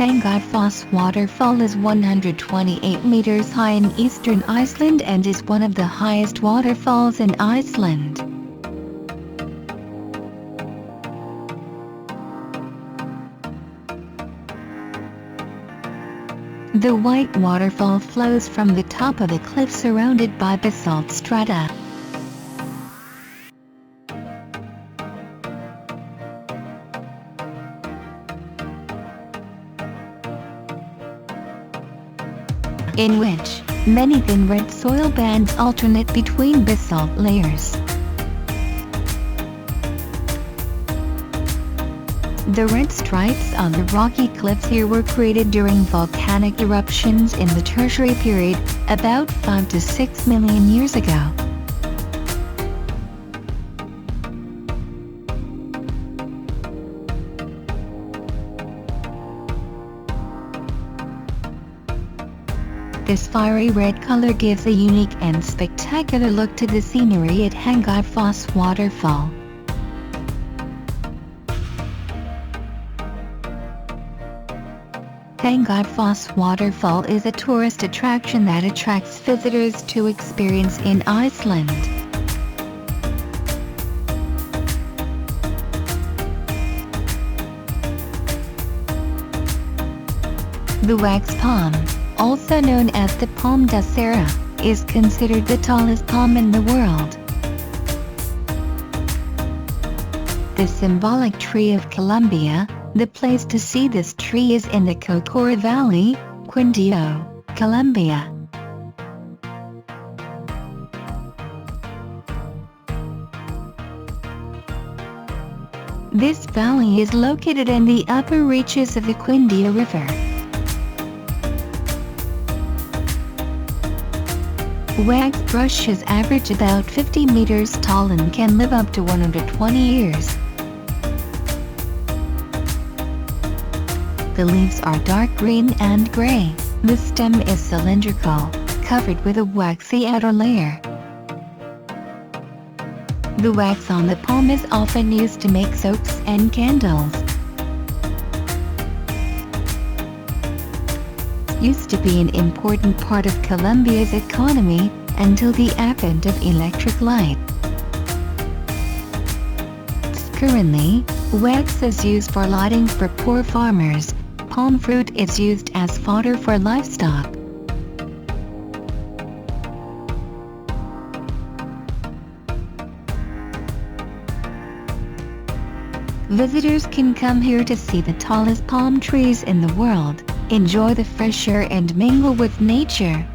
Hengifoss Waterfall is 128 meters high in eastern Iceland and is one of the highest waterfalls in Iceland. The white waterfall flows from the top of the cliff surrounded by basalt strata. In which many thin red soil bands alternate between basalt layers. The red stripes on the rocky cliffs here were created during volcanic eruptions in the Tertiary period, about 5 to 6 million years ago. This fiery red color gives a unique and spectacular look to the scenery at Hengifoss Waterfall. Hengifoss Waterfall is a tourist attraction that attracts visitors to experience in Iceland. The wax palm, also known as the Palm da Serra, is considered the tallest palm in the world. The symbolic tree of Colombia, the place to see this tree is in the Cocora Valley, Quindío, Colombia. This valley is located in the upper reaches of the Quindío River. Wax brushes average about 50 meters tall and can live up to 120 years. The leaves are dark green and gray. The stem is cylindrical, covered with a waxy outer layer. The wax on the palm is often used to make soaps and candles. Used to be an important part of Colombia's economy, until the advent of electric light. Currently, wax is used for lighting for poor farmers. Palm fruit is used as fodder for livestock. Visitors can come here to see the tallest palm trees in the world, enjoy the fresh air and mingle with nature.